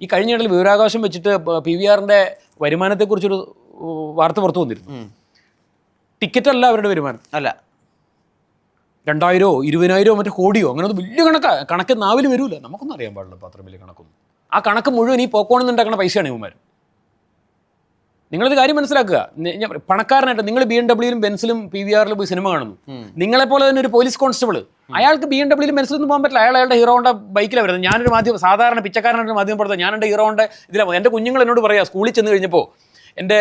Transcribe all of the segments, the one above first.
ഈ കഴിഞ്ഞിടയിൽ വിവരാവകാശം വെച്ചിട്ട് PVRന്റെ വരുമാനത്തെക്കുറിച്ചൊരു വാർത്ത പുറത്തു വന്നിരുന്നു. ടിക്കറ്റ് അല്ല അവരുടെ വരുമാനം, അല്ല 2000 20,000 മറ്റേ കോടിയോ അങ്ങനെ ഒന്ന് വലിയ കണക്ക് നാവിൽ വരൂല. നമുക്കൊന്നും അറിയാൻ പാടില്ല അത്ര വലിയ കണക്കൊന്നും. ആ കണക്ക് മുഴുവൻ ഈ പോക്കോണിൽ ഉണ്ടാക്കുന്ന പൈസയാണ് ഇവന്മാർ. നിങ്ങളത് കാര്യം മനസ്സിലാക്കുക. പണക്കാരനായിട്ട് നിങ്ങൾ BMW-ലും ബെൻസിലും PVR-ലും പോയി സിനിമ കാണുന്നു. നിങ്ങളെപ്പോലെ തന്നെ ഒരു പോലീസ് കോൺസ്റ്റബിൾ, അയാൾക്ക് BMW-ലും ബെൻസിലൊന്നും പോകാൻ പറ്റില്ല. അയാളുടെ ഹീറോയുടെ ബൈക്കിലാണ് വരുന്നത്. ഞാനൊരു മാധ്യമം സാധാരണ പിച്ചക്കാരനായിട്ട് മാധ്യമം പുറത്ത് ഞാൻ എൻ്റെ ഹീറോയുടെ ഇതിലാണ്. എൻ്റെ കുഞ്ഞുങ്ങൾ എന്നോട് പറയുക, സ്കൂളിൽ ചെന്ന് കഴിഞ്ഞപ്പോൾ എൻ്റെ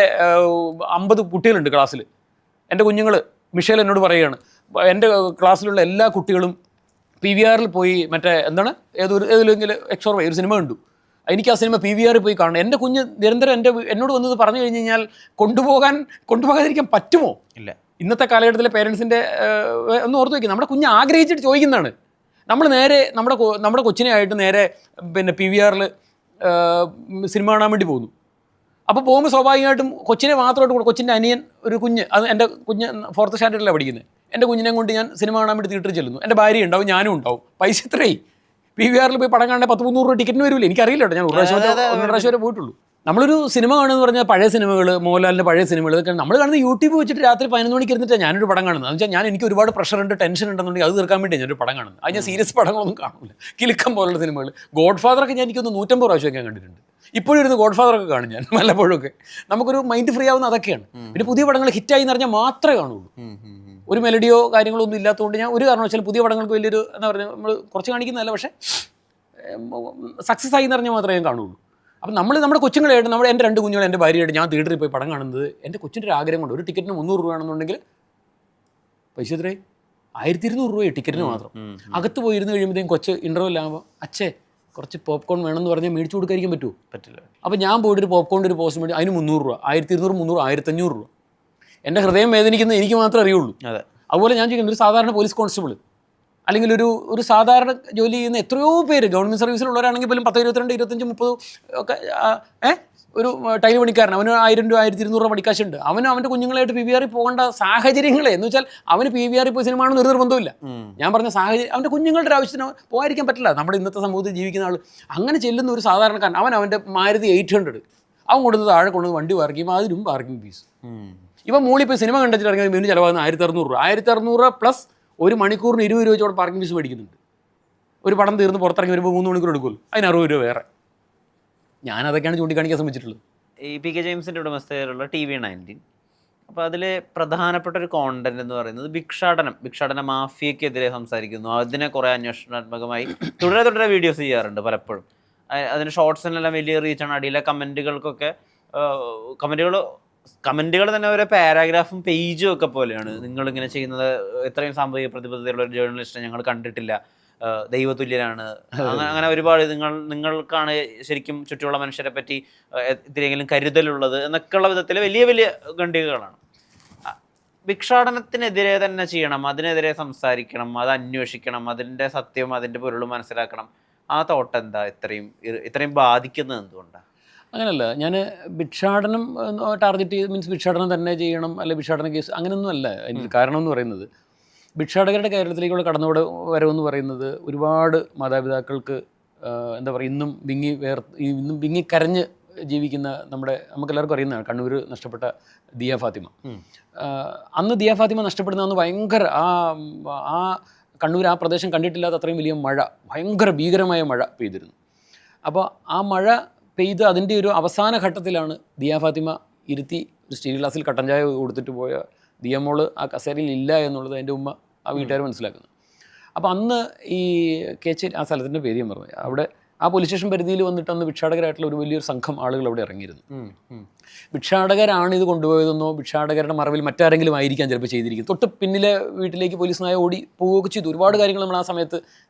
50 കുട്ടികളുണ്ട് ക്ലാസ്സിൽ. എൻ്റെ കുഞ്ഞുങ്ങൾ മിഷേൽ എന്നോട് പറയുകയാണ്, എൻ്റെ ക്ലാസ്സിലുള്ള എല്ലാ കുട്ടികളും PVR-ൽ പോയി മറ്റേ എന്താണ് ഏതെങ്കിലും എക്സോർവൈ ഒരു സിനിമ കണ്ടു. എനിക്ക് ആ സിനിമ PVR-ൽ പോയി കാണണം. എൻ്റെ കുഞ്ഞ് നിരന്തരം എന്നോട് വന്നത് പറഞ്ഞു കഴിഞ്ഞ് കഴിഞ്ഞാൽ കൊണ്ടുപോകാതിരിക്കാൻ പറ്റുമോ? ഇല്ല. ഇന്നത്തെ കാലഘട്ടത്തിലെ പേരൻസിൻ്റെ ഒന്ന് ഓർത്ത് വയ്ക്കുക. നമ്മുടെ കുഞ്ഞ് ആഗ്രഹിച്ചിട്ട് ചോദിക്കുന്നതാണ്. നമ്മൾ നേരെ നമ്മുടെ കൊച്ചിനെ ആയിട്ട് നേരെ പിന്നെ PVR-ൽ സിനിമ കാണാൻ വേണ്ടി പോകുന്നു. അപ്പോൾ പോകുമ്പോൾ സ്വാഭാവികമായിട്ടും കൊച്ചിനെ മാത്രമായിട്ട് കൊച്ചിൻ്റെ അനിയൻ ഒരു കുഞ്ഞ്, അത് എൻ്റെ കുഞ്ഞ് 4th സ്റ്റാൻഡേർഡിലാണ് പഠിക്കുന്നത്. എൻ്റെ കുഞ്ഞിനെ കൊണ്ട് ഞാൻ സിനിമ കാണാൻ വേണ്ടി തിയേറ്ററിൽ ചെല്ലുന്നു. എൻ്റെ ഭാര്യ ഉണ്ടാവും, ഞാനും ഉണ്ടാവും. പൈസ എത്രയായി? PVR-ൽ പോയി പടം കാണാൻ 100-300 രൂപ ടിക്കറ്റിന് വരില്ല. എനിക്കറിയില്ല കേട്ടോ, ഞാൻ 1 പ്രാവശ്യം വരെ പോയിട്ടുള്ളൂ. നമ്മളൊരു സിനിമ കാണുമെന്ന് പറഞ്ഞാൽ പഴയ സിനിമകൾ, മോഹൻലാലിൻ്റെ പഴയ സിനിമകൾ, ഇതൊക്കെ നമ്മൾ കാണുന്നത് യൂട്യൂബ് വെച്ചിട്ട് രാത്രി 11 മണിക്ക് ഇരുന്നിട്ട് ഞാനൊരു പടം കാണുന്നത്. എന്ന് വെച്ചാൽ എനിക്ക് ഒരുപാട് പ്രഷറുണ്ട്, ടെൻഷൻ ഉണ്ടെന്നുണ്ടെങ്കിൽ അത് തീർക്കാൻ വേണ്ടി ഞാനൊരു പടം കാണുന്നത്. അത് ഞാൻ സീരിയസ് പടങ്ങളൊന്നും കാണില്ല. കിലുക്കം പോലുള്ള സിനിമകൾ, ഗോഡ് ഫാദറൊക്കെ ഞാൻ എനിക്കൊന്ന് 150 പ്രാവശ്യമൊക്കെ ഞാൻ കണ്ടിട്ടുണ്ട്. ഇപ്പോഴും ഇരുന്ന് ഗോഡ് ഫാദറൊക്കെ കാണും ഞാൻ വല്ലപ്പോഴൊക്കെ. നമുക്കൊരു മൈൻഡ് ഫ്രീ ആവുന്ന അതൊക്കെയാണ്. പിന്നെ പുതിയ പടങ്ങൾ ഹിറ്റായി എന്ന് പറഞ്ഞാൽ മാത്രമേ കാണുള്ളൂ. ഒരു മെലഡിയോ കാര്യങ്ങളോ ഒന്നും ഇല്ലാത്തതുകൊണ്ട് ഞാൻ ഒരു കാരണവശാലും പുതിയ പടങ്ങൾക്ക് വലിയൊരു എന്താ പറയുക, നമ്മൾ കുറച്ച് കാണിക്കുന്നതല്ല, പക്ഷേ സക്സസ് ആയി എന്ന് പറഞ്ഞാൽ മാത്രമേ ഞാൻ കാണുള്ളൂ. അപ്പം നമ്മുടെ കൊച്ചുങ്ങളായിട്ട് എൻ്റെ 2 കുഞ്ഞുങ്ങൾ, എൻ്റെ ഭാര്യയായിട്ട് ഞാൻ തിയേറ്ററിൽ പോയി പടം കാണുന്നത് എൻ്റെ കൊച്ചിൻ്റെ ഒരു ആഗ്രഹം കൊണ്ട്. ഒരു ടിക്കറ്റിന് 300 രൂപയാണെന്നുണ്ടെങ്കിൽ പൈസ എത്രയായി? 1200 രൂപയെ ടിക്കറ്റിന് മാത്രം. അകത്ത് പോയിരുന്നു കഴിയുമ്പോഴത്തേക്കും കൊച്ച് ഇൻ്റർവെൽ ആകുമ്പോൾ അച്ഛേ കുറച്ച് പോപ്കോൺ വേണമെന്ന് പറഞ്ഞാൽ മേടിച്ചു കൊടുക്കാതിരിക്കാൻ പറ്റുമോ? പറ്റില്ല. അപ്പോൾ ഞാൻ പോയിട്ടൊരു പോപ്കോണിൻ്റെ ഒരു പോസ്റ്റ് മേടിച്ചു, അതിന് 300 രൂപ, 1200, 300, 1500 രൂപ. എൻ്റെ ഹൃദയം വേദനിക്കുന്നത് എനിക്ക് മാത്രമേ അറിയുള്ളൂ. അതുപോലെ ഞാൻ ചോദിക്കുന്നത്, ഒരു സാധാരണ പോലീസ് കോൺസ്റ്റബിൾ അല്ലെങ്കിൽ ഒരു സാധാരണ ജോലി ചെയ്യുന്ന എത്രയോ പേര് ഗവൺമെൻറ് സർവീസിലുള്ളവരാണെങ്കിൽ പോലും 10, 22, 25, 30 ഒക്കെ ഒരു ടൈൽ പണിക്കാരൻ, അവന് 1000 രൂപ, 1200 രൂപ പണിക്കാശുണ്ട്. അവൻ്റെ കുഞ്ഞുങ്ങളായിട്ട് PVR-ൽ പോകേണ്ട സാഹചര്യങ്ങളെ എന്ന് വെച്ചാൽ അവന് PVR-ൽ പോയി സിനിമ ആണെന്ന് ഒരു നിർബന്ധമില്ല. ഞാൻ പറഞ്ഞ സാഹചര്യം അവൻ്റെ കുഞ്ഞുങ്ങളുടെ ഒരു ആവശ്യത്തിന് പോകാതിരിക്കാൻ പറ്റില്ല. നമ്മുടെ ഇന്നത്തെ സമൂഹത്തിൽ ജീവിക്കുന്ന ആൾ അങ്ങനെ ചെല്ലുന്ന ഒരു സാധാരണക്കാരൻ, അവൻ്റെ മാരുതി 800 അവൻ കൊടുത്ത് താഴെ കൊണ്ടുവന്ന് വണ്ടി പാർക്ക് ചെയ്യുമ്പോൾ അതിനും പാർക്കിംഗ് ഫീസ്. ഇപ്പം മൂളിൽ പോയി സിനിമ കണ്ടിട്ട് ഇറങ്ങിയ മീന് ചിലവാകുന്ന 1600 രൂപ. 1600 പ്ലസ് 1 മണിക്കൂറിന് 20 രൂപ വെച്ചോടെ പാർക്കിംഗ് ഫീസ് മേടിക്കുന്നുണ്ട്. ഒരു പടം തീർന്ന് പുറത്തിറങ്ങി വരുമ്പോൾ 3 മണിക്കൂർ എടുക്കുമല്ലോ, അതിന് 60 രൂപ വേറെ. ഞാനതൊക്കെയാണ് ചൂണ്ടിക്കാണിക്കാൻ ശ്രമിച്ചിട്ടുള്ളത്. ഈ PK ജെയിംസിൻ്റെ ഉടമസ്ഥതയിലുള്ള TV19, അപ്പോൾ അതിൽ പ്രധാനപ്പെട്ട ഒരു കോണ്ടന്റ് എന്ന് പറയുന്നത് ഭിക്ഷാടന മാഫിയക്കെതിരെ സംസാരിക്കുന്നു. അതിനെ കുറേ അന്വേഷണാത്മകമായി തുടരെ വീഡിയോസ് ചെയ്യാറുണ്ട് പലപ്പോഴും. അതിന് ഷോർട്സിനെല്ലാം വലിയ റീച്ചാണ്. അടിയിലെ കമൻറ്റുകൾ തന്നെ ഓരോ പാരാഗ്രാഫും പേജും ഒക്കെ പോലെയാണ്. നിങ്ങളിങ്ങനെ ചെയ്യുന്നത് എത്രയും സാമൂഹിക പ്രതിബദ്ധതയുള്ള ഒരു ജേർണലിസ്റ്റിനെ ഞങ്ങൾ കണ്ടിട്ടില്ല, ദൈവതുല്യനാണ്, അങ്ങനെ ഒരുപാട് നിങ്ങൾക്കാണ് ശരിക്കും ചുറ്റുമുള്ള മനുഷ്യരെ പറ്റി ഇതിലെങ്കിലും കരുതലുള്ളത് എന്നൊക്കെയുള്ള വിധത്തിൽ വലിയ വലിയ ഖണ്ഡികകളാണ്. ഭിക്ഷാടനത്തിനെതിരെ തന്നെ ചെയ്യണം, അതിനെതിരെ സംസാരിക്കണം, അത് അന്വേഷിക്കണം, അതിൻ്റെ സത്യവും അതിൻ്റെ പൊരുളും മനസ്സിലാക്കണം. ആ തോട്ട് എന്താ ഇത്രയും ബാധിക്കുന്നത് എന്തുകൊണ്ടാണ്? അങ്ങനെയല്ല, ഞാൻ ഭിക്ഷാടനം ടാർഗറ്റ് ചെയ്ത് മീൻസ് ഭിക്ഷാടനം തന്നെ ചെയ്യണം, അല്ലെ ഭിക്ഷാടന കേസ് അങ്ങനെയൊന്നും അല്ല. അതിൻ്റെ കാരണം എന്ന് പറയുന്നത്, ഭിക്ഷാടകരുടെ കേരളത്തിലേക്കുള്ള വരവെന്ന് പറയുന്നത് ഒരുപാട് മാതാപിതാക്കൾക്ക് എന്താ പറയുക, ഇന്നും വിങ്ങി കരഞ്ഞ് ജീവിക്കുന്ന നമുക്കെല്ലാവർക്കും അറിയുന്നതാണ് കണ്ണൂർ നഷ്ടപ്പെട്ട ദിയ ഫാത്തിമ. അന്ന് ദിയ ഫാത്തിമ നഷ്ടപ്പെടുന്ന അന്ന് ഭയങ്കര ആ കണ്ണൂർ ആ പ്രദേശം കണ്ടിട്ടില്ലാത്ത അത്രയും വലിയ മഴ, ഭയങ്കര ഭീകരമായ മഴ പെയ്തിരുന്നു. അപ്പോൾ ആ മഴ പെയ്ത് അതിൻ്റെ ഒരു അവസാന ഘട്ടത്തിലാണ് ദിയ ഫാത്തിമ ഇരുത്തി ഒരു സ്റ്റീൽ ഗ്ലാസ്സിൽ കട്ടൻ ചായ കൊടുത്തിട്ട് പോയ ദിയ മോള് ആ കസേരയിൽ ഇല്ല എന്നുള്ളത് എൻ്റെ ഉമ്മ ആ വീട്ടുകാർ മനസ്സിലാക്കുന്നത്. അപ്പോൾ അന്ന് ഈ കേച്ചേരി, ആ സ്ഥലത്തിൻ്റെ പേര് ഞാൻ പറഞ്ഞു, അവിടെ ആ പോലീസ് സ്റ്റേഷൻ പരിധിയിൽ വന്നിട്ട് അന്ന് ഭിക്ഷാടകരായിട്ടുള്ള ഒരു വലിയൊരു സംഘം ആളുകൾ അവിടെ ഇറങ്ങിയിരുന്നു. ഭിക്ഷാടകരാണ് ഇത് കൊണ്ടുപോയതെന്നോ ഭിക്ഷാടകരുടെ മറവിൽ മറ്റാരെങ്കിലും ആയിരിക്കാൻ ചിലപ്പോൾ ചെയ്തിരിക്കും. തൊട്ട് പിന്നിലെ വീട്ടിലേക്ക് പോലീസ് നായ ഓടി പോവുകയൊക്കെ ചെയ്തു. ഒരുപാട് കാര്യങ്ങൾ നമ്മൾ ആ സമയത്ത്.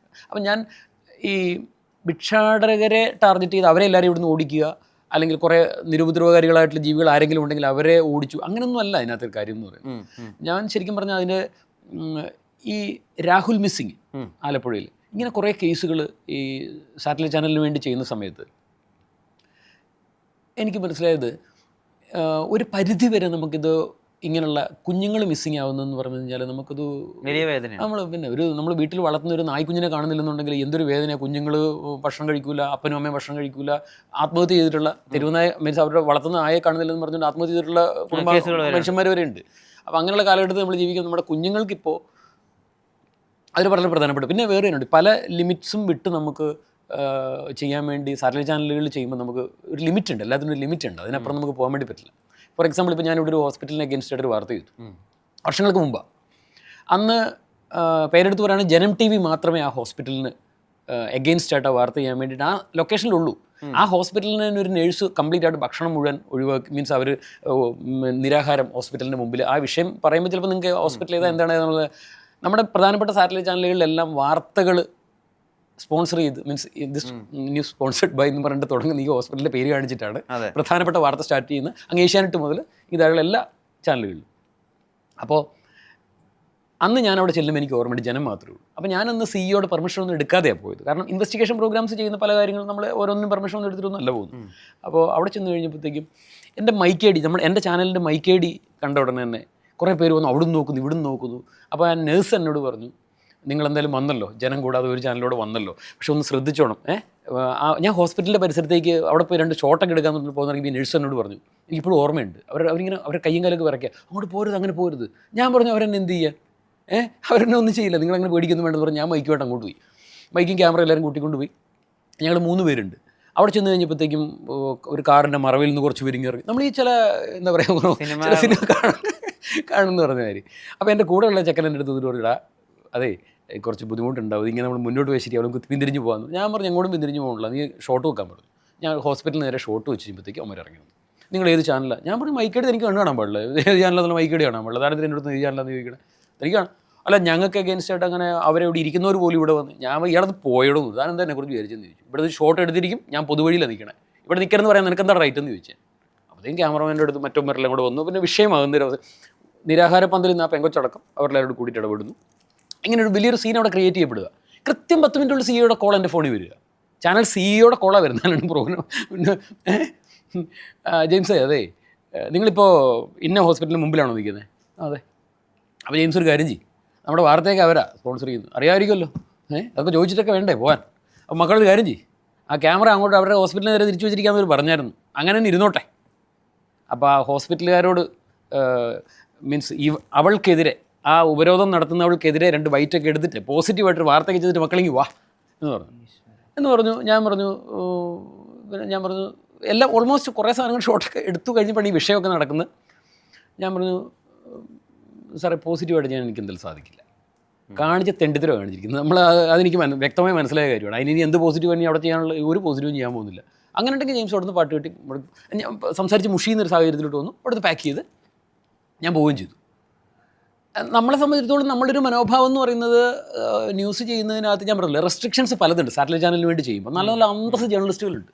അപ്പം ഞാൻ ഈ ഭിക്ഷാടകരെ ടാർഗറ്റ് ചെയ്ത് അവരെ എല്ലാവരും ഇവിടുന്ന് ഓടിക്കുക, അല്ലെങ്കിൽ കുറേ നിരുപദ്രവകാരികളായിട്ടുള്ള ജീവികൾ ആരെങ്കിലും ഉണ്ടെങ്കിൽ അവരെ ഓടിച്ചു, അങ്ങനെയൊന്നും അല്ല അതിനകത്തൊരു കാര്യം എന്ന് പറയുന്നത്. ഞാൻ ശരിക്കും പറഞ്ഞാൽ അതിന് ഈ രാഹുൽ മിസ്സിങ് ആലപ്പുഴയിൽ ഇങ്ങനെ കുറേ കേസുകൾ ഈ സാറ്റലൈറ്റ് ചാനലിന് വേണ്ടി ചെയ്യുന്ന സമയത്ത് എനിക്ക് മനസ്സിലായത്, ഒരു പരിധി വരെ നമുക്കിത് ഇങ്ങനെയുള്ള കുഞ്ഞുങ്ങൾ മിസ്സിങ് ആവുന്നതെന്ന് പറഞ്ഞു കഴിഞ്ഞാൽ നമുക്കത് വലിയ വേദനയാണ്. നമ്മൾ വീട്ടിൽ വളർത്തുന്ന ഒരു നായ്ക്കുഞ്ഞിനെ കാണുന്നില്ലെന്നുണ്ടെങ്കിൽ എന്തൊരു വേദനയാണ്. കുഞ്ഞുങ്ങൾ ഭക്ഷണം കഴിക്കൂല, അപ്പനും അമ്മയും ഭക്ഷണം കഴിക്കൂല, ആത്മഹത്യ ചെയ്തിട്ടുള്ള തെരുവുനായ മീൻസ് അവരുടെ വളർത്തുന്ന നായെ കാണുന്നില്ലെന്ന് പറഞ്ഞുകൊണ്ട് ആത്മഹത്യ ചെയ്തിട്ടുള്ള മനുഷ്യന്മാർ വരെ ഉണ്ട്. അപ്പോൾ അങ്ങനെയുള്ള കാലഘട്ടത്തിൽ നമ്മൾ ജീവിക്കുന്ന നമ്മുടെ കുഞ്ഞുങ്ങൾക്കിപ്പോൾ അതിൽ വളരെ പ്രധാനപ്പെട്ട പിന്നെ വേറെ ഉണ്ട് പല ലിമിറ്റ്സും വിട്ട് നമുക്ക് ചെയ്യാൻ വേണ്ടി സാറ്റലൈറ്റ് ചാനലുകളിൽ ചെയ്യുമ്പോൾ നമുക്ക് ഒരു ലിമിറ്റ് ഉണ്ട്, എല്ലാത്തിനും ഒരു ലിമിറ്റ് ഉണ്ട്. അതിനപ്പുറം നമുക്ക് പോകാൻ വേണ്ടി പറ്റില്ല. ഫോർ എക്സാമ്പിൾ ഇപ്പോൾ ഞാനിവിടെ ഒരു ഹോസ്പിറ്റലിനെ അഗേൻസ്റ്റ് ആയിട്ടൊരു വാർത്ത ചെയ്തു വർഷങ്ങൾക്ക് മുമ്പാണ്. അന്ന് പേരെടുത്ത് പറയുകയാണെങ്കിൽ ജനം TV മാത്രമേ ആ ഹോസ്പിറ്റലിന് എഗെയിൻസ്റ്റ് ആയിട്ട് ആ വാർത്ത ചെയ്യാൻ വേണ്ടിയിട്ട് ആ ലൊക്കേഷനിലുള്ളൂ. ആ ഹോസ്പിറ്റലിന് തന്നെ ഒരു നേഴ്സ് കംപ്ലീറ്റ് ആയിട്ട് ഭക്ഷണം മുഴുവൻ ഒഴിവാക്കി, മീൻസ് അവർ നിരാഹാരം ഹോസ്പിറ്റലിൻ്റെ മുമ്പിൽ. ആ വിഷയം പറയുമ്പോൾ ചിലപ്പോൾ നിങ്ങൾക്ക് ഹോസ്പിറ്റൽ ഏതാ എന്താണ് എന്നുള്ളത് നമ്മുടെ പ്രധാനപ്പെട്ട സാറ്റലൈറ്റ് ചാനലുകളിലെല്ലാം വാർത്തകൾ സ്പോൺസർ ചെയ്ത് means this news sponsored by എന്ന് പറഞ്ഞിട്ട് തുടങ്ങുന്ന ഈ ഹോസ്പിറ്റലിൻ്റെ പേര് കാണിച്ചിട്ടാണ് പ്രധാനപ്പെട്ട വാർത്ത സ്റ്റാർട്ട് ചെയ്യുന്നത്. അങ്ങ് ഏഷ്യാനെറ്റ് മുതൽ ഇതായുള്ള എല്ലാ ചാനലുകളിലും. അപ്പോൾ അന്ന് ഞാൻ അവിടെ ചെല്ലുമ്പോൾ എനിക്ക് ഓർമ്മയുണ്ട് ജനം മാത്രമേ ഉള്ളൂ. അപ്പോൾ ഞാനന്ന് സിഇഒയുടെ പെർമിഷൻ ഒന്നും എടുക്കാതെയാണ് പോയത്. കാരണം ഇൻവെസ്റ്റിഗേഷൻ പ്രോഗ്രാംസ് ചെയ്യുന്ന പല കാര്യങ്ങളും നമ്മൾ ഓരോന്നും പെർമിഷൻ ഒന്നും എടുത്തിട്ടൊന്നും അല്ല പോകുന്നു. അപ്പോൾ അവിടെ ചെന്ന് കഴിഞ്ഞപ്പോഴത്തേക്കും എൻ്റെ മൈക്ക് ഐ ഡി എൻ്റെ ചാനലിൻ്റെ മൈക്ക് ഐ ഡി കണ്ട ഉടനെ തന്നെ കുറേ പേര് വന്നു, അവിടുന്ന് നോക്കുന്നു ഇവിടുന്ന് നോക്കുന്നു. അപ്പോൾ ആ നേഴ്സ് എന്നോട് പറഞ്ഞു, നിങ്ങളെന്തായാലും വന്നല്ലോ, ജനം കൂടാതെ ഒരു ചാനലിലൂടെ വന്നല്ലോ, പക്ഷെ ഒന്ന് ശ്രദ്ധിച്ചോണം. ഞാൻ ഹോസ്പിറ്റലിൻ്റെ പരിസരത്തേക്ക് അവിടെ പോയി 2 ഷോട്ടൊക്കെ എടുക്കാമെന്ന് പോകുന്നെങ്കിൽ ഈ നേഴ്സ് എന്നോട് പറഞ്ഞു, എനിക്കിപ്പോഴും ഓർമ്മയുണ്ട്, അവരിങ്ങനെ അവരുടെ കയ്യും കാലൊക്കെ വിറയ്ക്കുക, അങ്ങോട്ട് പോരുത് അങ്ങനെ പോരുത്. ഞാൻ പറഞ്ഞു അവരെന്നെ എന്ത് ചെയ്യാൻ, അവരെന്നെ ഒന്നും ചെയ്യില്ല, നിങ്ങളങ്ങനെ പേടിക്കൊന്നും വേണ്ടെന്ന് പറഞ്ഞ് ഞാൻ മൈക്കുമായിട്ട് അങ്ങോട്ട് പോയി. മൈക്കും ക്യാമറ എല്ലാവരും കൂട്ടിക്കൊണ്ട് പോയി. ഞങ്ങൾ 3 പേരുണ്ട്. അവിടെ ചെന്ന് കഴിഞ്ഞപ്പോഴത്തേക്കും ഒരു കാറിൻ്റെ മറവിൽ നിന്ന് കുറച്ച് പേര് ഇറങ്ങി. നമ്മൾ ഈ ചില എന്താ പറയുക ചില സിനിമ കാണുമെന്ന് പറഞ്ഞ കാര്യം. അപ്പോൾ എൻ്റെ കൂടെയുള്ള ചെക്കൻ എൻ്റെ അടുത്ത് പറഞ്ഞിടാ, അതെ കുറച്ച് ബുദ്ധിമുട്ടുണ്ടാവും, ഇങ്ങനെ നമ്മൾ മുന്നോട്ട് പോയി ശരി അവൾക്ക് പിന്തിരിഞ്ഞ് പോകാമെന്ന്. ഞാൻ പറഞ്ഞു എങ്ങോട്ടും പിന്തിരിഞ്ഞ് പോകണില്ല, നീ ഷോട്ട് വെക്കാൻ പറഞ്ഞു. ഞാൻ ഹോസ്പിറ്റലിൽ നേരെ ഷോട്ട് വെച്ച് കഴിയുമ്പോഴത്തേക്കും അവർ ഇറങ്ങി വന്നു. നിങ്ങൾ ഏത് ചാനലാണ്? ഞാൻ പറഞ്ഞു മൈക്കേടി എനിക്ക് കണ്ടു കാണാൻ പാടില്ല, ഏത് ചാനലാണെന്നുള്ള മൈക്കേടി കാണാൻ പാടില്ല. അതായത് എൻ്റെ അടുത്ത് ഏത് ചാനലാണെന്ന് ചോദിക്കണം. എനിക്കാണ് അല്ല ഞങ്ങൾക്ക് അഗേൻസ്റ്റ് ആയിട്ട് അങ്ങനെ അവരെ ഇരിക്കുന്നവർ പോലും ഇവിടെ വന്ന് ഞാൻ ഇയാളത് പോയിടുന്നു, താൻ എന്താ എന്നെക്കുറിച്ച് വിചാരിച്ചെന്ന് ചോദിച്ചു. ഇവിടെ ഷോട്ട് എടുത്തിരിക്കും, ഞാൻ പൊതുവഴിയിലാണ് നിൽക്കണേ, ഇവിടെ നിൽക്കണമെന്ന് പറയാൻ നിനക്ക് എന്താ റൈറ്റ് എന്ന് ചോദിച്ചാൽ. അപ്പോഴത്തേക്കും ക്യാമറമാൻ്റെ അടുത്ത് മറ്റൊമ്പരെല്ലാം കൂടെ വന്നു. പിന്നെ വിഷയമാകുന്ന നിരാഹാര പന്തലിൽ നിന്ന് ആ പെങ്കൊച്ചടക്കം അവരെല്ലാവരോട് കൂടിയിട്ട് ഇടപെടുന്നു. ഇങ്ങനെ ഒരു വലിയൊരു സീൻ അവിടെ ക്രിയേറ്റ് ചെയ്യപ്പെടുക. കൃത്യം 10 മിനിറ്റുള്ള സിഇഒയുടെ കോൾ എൻ്റെ ഫോണിൽ വരിക. ചാനൽ സിഇഒയുടെ കോളാണ് വരുന്നതാണ് പ്രോഗ്രാം. പിന്നെ ജെയിംസേ, അതെ നിങ്ങളിപ്പോൾ ഇന്ന ഹോസ്പിറ്റലിന് മുമ്പിലാണോ നിൽക്കുന്നത്? അതെ. അപ്പോൾ ജെയിംസ് ഒരു കാര്യം ചെയ്യും, നമ്മുടെ വാർത്തയൊക്കെ അവരാ സ്പോൺസർ ചെയ്യുന്നത്, അറിയാമായിരിക്കുമല്ലോ, അതൊക്കെ ചോദിച്ചിട്ടൊക്കെ വേണ്ടേ പോകാൻ. അപ്പോൾ മക്കളൊരു കാര്യം ചെയ്യും, ആ ക്യാമറ അങ്ങോട്ട് അവരുടെ ഹോസ്പിറ്റലിന് നേരെ തിരിച്ചു വെച്ചിരിക്കാമെന്ന് അവർ പറഞ്ഞായിരുന്നു, അങ്ങനെ തന്നെ ഇരുന്നോട്ടെ. അപ്പോൾ ആ ഹോസ്പിറ്റലുകാരോട് മീൻസ് അവൾക്കെതിരെ ആ ഉപരോധം നടത്തുന്നവൾക്കെതിരെ 2 ബൈറ്റൊക്കെ എടുത്തിട്ട് പോസിറ്റീവായിട്ടൊരു വാർത്തയൊക്കെ ചെയ്തിട്ട് മക്കളെങ്കിൽ വാ എന്ന് പറഞ്ഞു. ഞാൻ പറഞ്ഞു എല്ലാം ഓൾമോസ്റ്റ് കുറേ സാധനങ്ങൾ ഷോട്ടൊക്കെ എടുത്തു കഴിഞ്ഞപ്പോൾ ഈ വിഷയമൊക്കെ നടക്കുന്നത്. ഞാൻ പറഞ്ഞു സാറേ പോസിറ്റീവായിട്ട് എനിക്ക് എന്തായാലും സാധിക്കില്ല, കാണിച്ച തെണ്ടിത്തരോ കാണിച്ചിരിക്കുന്നത്, നമ്മൾ അതെനിക്ക് വ്യക്തമായി മനസ്സിലായ കാര്യമാണ്. അതിന് എന്ത് പോസിറ്റീവ് തന്നെ അവിടെ ചെയ്യാനുള്ള ഒരു പോസിറ്റീവും ചെയ്യാൻ പോകുന്നില്ല. അങ്ങനെ ഉണ്ടെങ്കിൽ ജെയിംസ് അവിടുന്ന് പാട്ട് കെട്ടി ഞാൻ സംസാരിച്ച് മുഷിയുന്നൊരു സാഹചര്യത്തിലോട്ട് വന്നു. അവിടുന്ന് പാക്ക് ചെയ്ത് ഞാൻ പോവുകയും ചെയ്തു. നമ്മളെ സംബന്ധിച്ചിടത്തോളം നമ്മുടെ ഒരു മനോഭാവം എന്ന് പറയുന്നത് ന്യൂസ് ചെയ്യുന്നതിനകത്ത് ഞാൻ പറഞ്ഞില്ല റെസ്ട്രിക്ഷൻസ് പലതുണ്ട്. സാറ്റലൈറ്റ് ചാനലിന് വേണ്ടി ചെയ്യുമ്പോൾ നല്ല നല്ല അന്തസ് ജേർണലിസ്റ്റുകളുണ്ട്.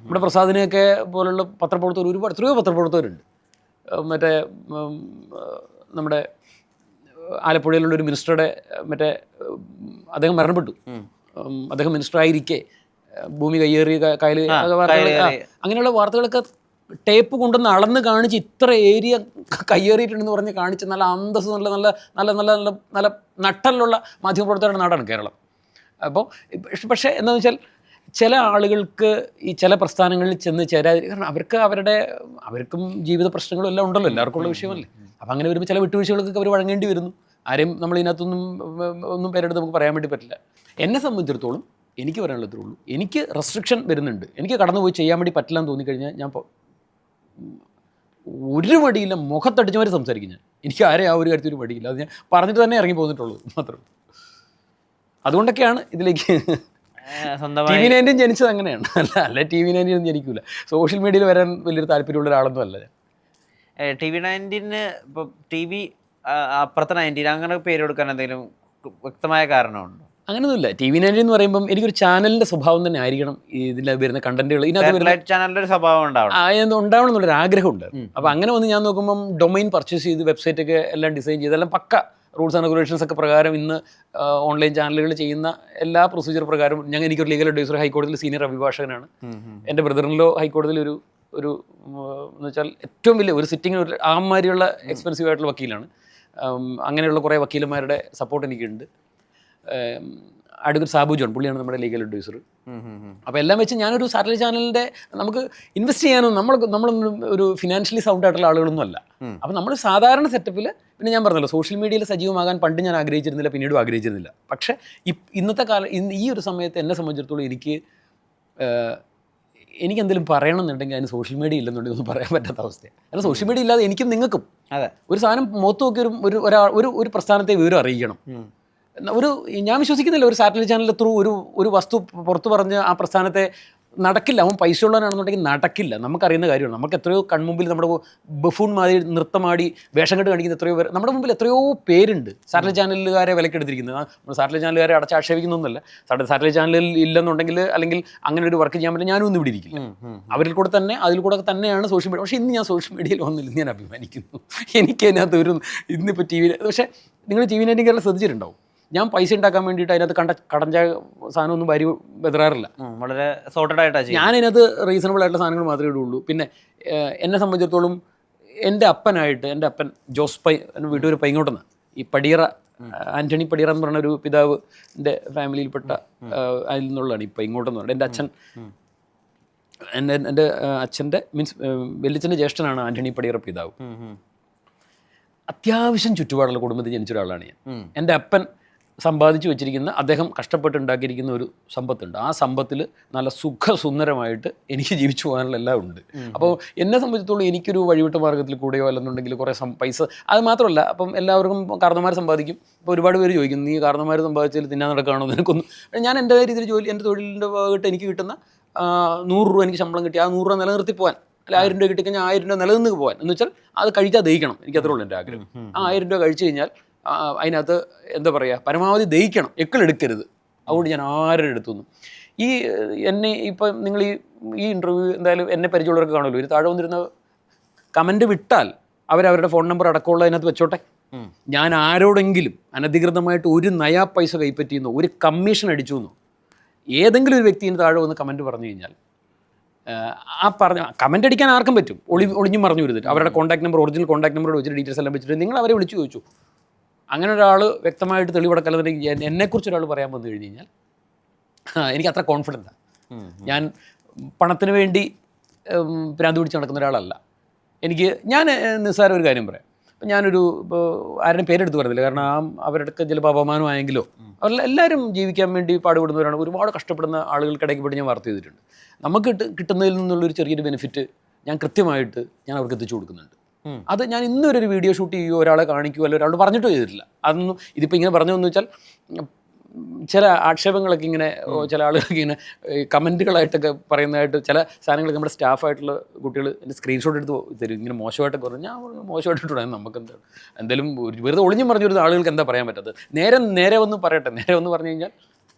നമ്മുടെ പ്രസാദിനെയൊക്കെ പോലുള്ള പത്രപ്രവർത്തകർ ഒരുപാട് എത്രയോ പത്രപ്രവർത്തകരുണ്ട്. മറ്റേ നമ്മുടെ ആലപ്പുഴയിലുള്ള ഒരു മിനിസ്റ്ററുടെ അദ്ദേഹം മരണപ്പെട്ടു. അദ്ദേഹം മിനിസ്റ്ററായിരിക്കെ ഭൂമി കയ്യേറി കായൽ അങ്ങനെയുള്ള വാർത്തകളൊക്കെ ടേപ്പ് കൊണ്ടുവന്ന് അളന്ന് കാണിച്ച് ഇത്ര ഏരിയ കയ്യേറിയിട്ടുണ്ടെന്ന് പറഞ്ഞ് കാണിച്ച് നല്ല അന്തസ് നല്ല നല്ല നല്ല നല്ല നല്ല നല്ല നട്ടലുള്ള മാധ്യമപ്രവർത്തകരുടെ നാടാണ് കേരളം. അപ്പോൾ പക്ഷേ എന്താണെന്ന് വെച്ചാൽ ചില ആളുകൾക്ക് ഈ ചില പ്രസ്ഥാനങ്ങളിൽ ചെന്ന് ചേരാതി, കാരണം അവർക്കും ജീവിത പ്രശ്നങ്ങളും എല്ലാം ഉണ്ടല്ലോ, എല്ലാവർക്കും ഉള്ള വിഷയമല്ലേ. അപ്പോൾ അങ്ങനെ വരുമ്പോൾ ചില വിട്ടുവീഴ്ചകൾക്കൊക്കെ അവർ വഴങ്ങേണ്ടി വരുന്നു. ആരെയും നമ്മൾ ഇതിനകത്തൊന്നും പേരെടുത്ത് നമുക്ക് പറയാൻ വേണ്ടി പറ്റില്ല. എന്നെ സംബന്ധിച്ചിടത്തോളം എനിക്ക് പറയാനുള്ളതേ ഉള്ളൂ, എനിക്ക് റെസ്ട്രിക്ഷൻ വരുന്നുണ്ട്, എനിക്ക് കടന്നുപോയി ചെയ്യാൻ വേണ്ടി പറ്റില്ല എന്ന് തോന്നിക്കഴിഞ്ഞാൽ ഞാൻ ഒരു മടിയില്ല, മുഖത്തടിച്ചവരെ സംസാരിക്കും ഞാൻ. എനിക്ക് ആരെയും ആ ഒരു കാര്യത്തിൽ ഒരു മടിയില്ല, അത് ഞാൻ പറഞ്ഞിട്ട് തന്നെ ഇറങ്ങി പോന്നിട്ടുള്ളൂ മാത്രം. അതുകൊണ്ടൊക്കെയാണ് ഇതിലേക്ക് TV19 ജനിച്ചത് അങ്ങനെയാണ്. അല്ല TV19 ഒന്നും ജനിക്കൂല. സോഷ്യൽ മീഡിയയിൽ വരാൻ വലിയൊരു താല്പര്യമുള്ള ഒരാളൊന്നും അല്ല ഞാൻ. TV19 ഇപ്പോൾ TV അപ്പുറത്തെ 19 അങ്ങനെ പേര് കൊടുക്കാൻ എന്തെങ്കിലും വ്യക്തമായ കാരണമുണ്ടോ? അങ്ങനെയൊന്നുമില്ല. TV19 എന്ന് പറയുമ്പം എനിക്കൊരു ചാനലിൻ്റെ സ്വഭാവം തന്നെ ആയിരിക്കണം ഇതിൽ വരുന്ന കണ്ടന്റുകൾ. ഇതിനകത്ത് ചാനലിൻ്റെ ഒരു സ്വഭാവം ഉണ്ടാവണം എന്നുള്ളൊരു ആഗ്രഹമുണ്ട്. അപ്പോൾ അങ്ങനെ വന്ന് ഞാൻ നോക്കുമ്പം ഡൊമൈൻ പർച്ചേസ് ചെയ്ത് വെബ്സൈറ്റൊക്കെ എല്ലാം ഡിസൈൻ ചെയ്ത് എല്ലാം പക്ക റൂൾസ് ആൻഡ് റെഗുലേഷൻസ് ഒക്കെ പ്രകാരം ഇന്ന് ഓൺലൈൻ ചാനലുകൾ ചെയ്യുന്ന എല്ലാ പ്രൊസീജിയർ പ്രകാരം എനിക്കൊരു ലീഗൽ അഡ്വൈസർ ഹൈക്കോടതിയിൽ സീനിയർ അഭിഭാഷകനാണ്. എൻ്റെ ബ്രദറിലോ ഹൈക്കോടതിയിൽ ഒരു ഒരു എന്ന് വെച്ചാൽ ഏറ്റവും വലിയ ഒരു സിറ്റിങ്ങിന് ഒരു ആമാരിയുള്ള എക്സ്പെൻസീവ് ആയിട്ടുള്ള വക്കീലാണ്. അങ്ങനെയുള്ള കുറേ വക്കീലന്മാരുടെ സപ്പോർട്ട് എനിക്കുണ്ട്. അഡ്വക്കേറ്റ് സാബു ജോൺ, പുള്ളിയാണ് നമ്മുടെ ലീഗൽ അഡ്വൈസർ. അപ്പോൾ എല്ലാം വെച്ച് ഞാനൊരു സാറ്റലൈറ്റ് ചാനലിൻ്റെ നമുക്ക് ഇൻവെസ്റ്റ് ചെയ്യാനും നമ്മളൊന്നും ഒരു ഫിനാൻഷ്യലി സൗണ്ട് ആയിട്ടുള്ള ആളുകളൊന്നും അല്ല. അപ്പോൾ നമ്മൾ സാധാരണ സെറ്റപ്പിൽ, പിന്നെ ഞാൻ പറഞ്ഞല്ലോ സോഷ്യൽ മീഡിയയിൽ സജീവമാകാൻ പണ്ട് ഞാൻ ആഗ്രഹിച്ചിരുന്നില്ല, പിന്നീടും ആഗ്രഹിച്ചിരുന്നില്ല. പക്ഷേ ഇന്നത്തെ കാലം ഈ ഒരു സമയത്ത് എന്നെ സംബന്ധിച്ചിടത്തോളം എനിക്ക് എന്തെങ്കിലും പറയണമെന്നുണ്ടെങ്കിൽ അതിന് സോഷ്യൽ മീഡിയ ഇല്ലെന്നുണ്ടെങ്കിൽ ഒന്നും പറയാൻ പറ്റാത്ത അവസ്ഥയാണ്. കാരണം സോഷ്യൽ മീഡിയ ഇല്ലാതെ എനിക്കും നിങ്ങൾക്കും ഒരു സാധനം മുഖത്ത് നോക്കി ഒരു പ്രസ്ഥാനത്തെ വിവരം അറിയിക്കണം. ഞാൻ വിശ്വസിക്കുന്നില്ല ഒരു സാറ്റലൈറ്റ് ചാനലിൽ ത്രൂ ഒരു വസ്തു പുറത്തു പറഞ്ഞ് ആ പ്രസ്ഥാനത്തെ നടക്കില്ല. അവൻ പൈസ ഉള്ളവനാണെന്നുണ്ടെങ്കിൽ നടക്കില്ല. നമുക്കറിയുന്ന കാര്യമാണ്. നമുക്ക് എത്രയോ കൺമുമ്പിൽ നമ്മുടെ ബഫൂൺ മാതിരി നൃത്തമാടി വേഷം കെട്ട് കാണിക്കുന്ന എത്രയോ പേർ നമ്മുടെ മുമ്പിൽ എത്രയോ പേരുണ്ട്. സാറ്റലൈറ്റ് ചാനലുകാരെ വിലക്കെടുത്തിരിക്കുന്നത് നമ്മൾ സാറ്റലൈറ്റ് ചാനലുകാരെ അടച്ചാക്ഷേപിക്കുന്നൊന്നുമല്ല. സാറ്റലൈറ്റ് ചാനലിൽ ഇല്ലെന്നുണ്ടെങ്കിൽ അല്ലെങ്കിൽ അങ്ങനെ ഒരു വർക്ക് ചെയ്യാൻ പറ്റില്ല, ഞാനും ഒന്നും ഇവിടെ ഇരിക്കില്ല. അതിൽ കൂടെ തന്നെയാണ് സോഷ്യൽ മീഡിയ. പക്ഷേ ഇന്ന് ഞാൻ സോഷ്യൽ മീഡിയയിൽ വന്നില്ല, ഞാൻ അഭിമാനിക്കുന്നു. എനിക്ക് അതിനകത്ത് ഇന്നിപ്പോൾ ടി വിയിൽ, പക്ഷേ നിങ്ങൾ ടി വി നൈറ്റിൽ ശ്രദ്ധിച്ചിട്ടുണ്ടാവും, ഞാൻ പൈസ ഉണ്ടാക്കാൻ വേണ്ടിയിട്ട് അതിനകത്ത് കടഞ്ച സാധനമൊന്നും വരി വെതറാറില്ല. വളരെ സോർട്ടഡ് ആയിട്ടാണ് ഞാൻ അതിനകത്ത് റീസണബിൾ ആയിട്ടുള്ള സാധനങ്ങൾ മാത്രമേ ഇടുള്ളൂ. പിന്നെ എന്നെ സംബന്ധിച്ചിടത്തോളം എൻ്റെ അപ്പൻ ജോസ് പൈ വീട്ടൂർ പൈങ്ങോട്ടെന്ന്, ഈ പടിയറ ആൻ്റണി പടിയറ എന്ന് പറഞ്ഞ ഒരു പിതാവിൻ്റെ ഫാമിലിയിൽപ്പെട്ട അതിൽ നിന്നുള്ളതാണ് ഈ പൈങ്ങോട്ടെന്ന് പറയുന്നത്. എൻ്റെ അച്ഛൻ്റെ മീൻസ് വലിയച്ഛൻ്റെ ജ്യേഷ്ഠനാണ് ആൻ്റണി പടിയറ പിതാവ്. അത്യാവശ്യം ചുറ്റുപാടുള്ള കുടുംബത്തിൽ ജനിച്ച ഒരാളാണ് ഞാൻ. എൻ്റെ അപ്പൻ സമ്പാദിച്ചു വെച്ചിരിക്കുന്ന, അദ്ദേഹം കഷ്ടപ്പെട്ടുണ്ടാക്കിയിരിക്കുന്ന ഒരു സമ്പത്തുണ്ട്. ആ സമ്പത്തിൽ നല്ല സുഖസുന്ദരമായിട്ട് എനിക്ക് ജീവിച്ചു പോകാനുള്ള എല്ലാം ഉണ്ട്. അപ്പോൾ എന്നെ സംബന്ധിച്ചിടത്തോളം എനിക്കൊരു വഴിവിട്ട മാർഗ്ഗത്തിൽ കൂടെയോ അല്ലെന്നുണ്ടെങ്കിൽ കുറേ പൈസ, അത് മാത്രമല്ല, അപ്പം എല്ലാവർക്കും കാരണന്മാർ സമ്പാദിക്കും. ഇപ്പോൾ ഒരുപാട് പേര് ചോദിക്കും, നീ കാരണന്മാർ സമ്പാദിച്ചാൽ തിന്നാൻ നടക്കുകയാണോ നിനക്കൊന്നും. ഞാൻ എൻ്റെ രീതിയിൽ എൻ്റെ തൊഴിലിൻ്റെ ഭാഗമായിട്ട് എനിക്ക് കിട്ടുന്ന 100 രൂപ എനിക്ക് ശമ്പളം കിട്ടി, ആ 100 രൂപ നിലനിർത്തി പോകാൻ, അല്ല 1000 രൂപ കിട്ടിക്കഴിഞ്ഞാൽ 1000 രൂപ നിലനിന്ന് പോകാൻ, എന്ന് വെച്ചാൽ അത് കഴിച്ചാൽ ദഹിക്കണം. എനിക്ക് അത്രേ ഉള്ളൂ എൻ്റെ ആഗ്രഹം. ആ 1000 രൂപ കഴിച്ചു കഴിഞ്ഞാൽ അതിനകത്ത് എന്താ പറയുക, പരമാവധി ദഹിക്കണം, എക്കളെടുക്കരുത്. അതുകൊണ്ട് ഞാൻ ആരുടെ അടുത്തുനിന്നും എന്നെ ഇപ്പം നിങ്ങൾ ഈ ഇൻ്റർവ്യൂ എന്തായാലും എന്നെ പരിചയമുള്ളവർക്ക് കാണുമല്ലോ, ഒരു താഴെ വന്നിരുന്ന കമൻറ്റ് വിട്ടാൽ അവരവരുടെ ഫോൺ നമ്പർ അടക്കമുള്ള അതിനകത്ത് വെച്ചോട്ടെ. ഞാൻ ആരോടെങ്കിലും അനധികൃതമായിട്ട് ഒരു നയാ പൈസ കൈപ്പറ്റിയെന്നോ ഒരു കമ്മീഷൻ അടിച്ചു എന്നോ ഏതെങ്കിലും ഒരു വ്യക്തിന് താഴെ വന്ന് കമൻറ്റ് പറഞ്ഞു കഴിഞ്ഞാൽ, ആ പറഞ്ഞ കമൻറ്റ് അടിക്കാൻ ആർക്കും പറ്റും, ഒളിഞ്ഞും പറഞ്ഞു വരുന്നിട്ട് അവരുടെ contact number, original contact number വെച്ചിട്ട് ഡീറ്റെയിൽസ് എല്ലാം വെച്ചിട്ട് നിങ്ങൾ അവരെ വിളിച്ചു ചോദിച്ചു. അങ്ങനെ ഒരാൾ വ്യക്തമായിട്ട് തെളിവെടുക്കലെന്നുണ്ടെങ്കിൽ എന്നെക്കുറിച്ച് ഒരാൾ പറയാൻ വന്നു കഴിഞ്ഞ് കഴിഞ്ഞാൽ എനിക്ക് അത്ര കോൺഫിഡൻറ്റാണ്. ഞാൻ പണത്തിന് വേണ്ടി ഭ്രാന്ത് പിടിച്ച് നടക്കുന്ന ഒരാളല്ല. ഞാൻ നിസ്സാര ഒരു കാര്യം പറയാം. ഇപ്പം ഇപ്പോൾ ആരുടെയും പേരെടുത്ത് പറയുന്നില്ല, കാരണം അവരുടെ ചിലപ്പോൾ അപമാനമായെങ്കിലോ, അവരെല്ലാവരും ജീവിക്കാൻ വേണ്ടി പാടുപെടുന്നവരാണ്. ഒരുപാട് കഷ്ടപ്പെടുന്ന ആളുകൾക്കിടയ്ക്ക് പോയിട്ട് ഞാൻ വാർത്ത ചെയ്തിട്ടുണ്ട്. നമുക്ക് കിട്ടുന്നതിൽ നിന്നുള്ളൊരു ചെറിയൊരു ബെനിഫിറ്റ് ഞാൻ കൃത്യമായിട്ട് അവർക്ക് എത്തിച്ചു കൊടുക്കുന്നുണ്ട്. അത് ഞാൻ ഇന്നൊരു വീഡിയോ ഷൂട്ട് ചെയ്യുകയോ ഒരാളെ കാണിക്കുകയോ അല്ലെങ്കിൽ ഒരാളോട് പറഞ്ഞിട്ടോ ചെയ്തിട്ടില്ല. അതൊന്നും ഇതിപ്പോൾ ഇങ്ങനെ പറഞ്ഞതെന്ന് വെച്ചാൽ ചില ആക്ഷേപങ്ങളൊക്കെ ഇങ്ങനെ ചില ആളുകൾക്ക് ഇങ്ങനെ കമൻറ്റുകളായിട്ടൊക്കെ പറയുന്നതായിട്ട് ചില സാധനങ്ങളൊക്കെ നമ്മുടെ സ്റ്റാഫായിട്ടുള്ള കുട്ടികൾ എൻ്റെ സ്ക്രീൻഷോട്ട് എടുത്ത് തരും, ഇങ്ങനെ മോശമായിട്ടൊക്കെ പറഞ്ഞു. ഞാൻ മോശമായിട്ടിട്ടുണ്ടോ, നമുക്ക് എന്തായാലും വെറുതെ ഒളിഞ്ഞും പറഞ്ഞു വരുന്ന ആളുകൾക്ക് എന്താ പറയാൻ പറ്റാത്തത്. നേരെ വന്ന് പറയട്ടെ, നേരെ വന്ന് പറഞ്ഞു കഴിഞ്ഞാൽ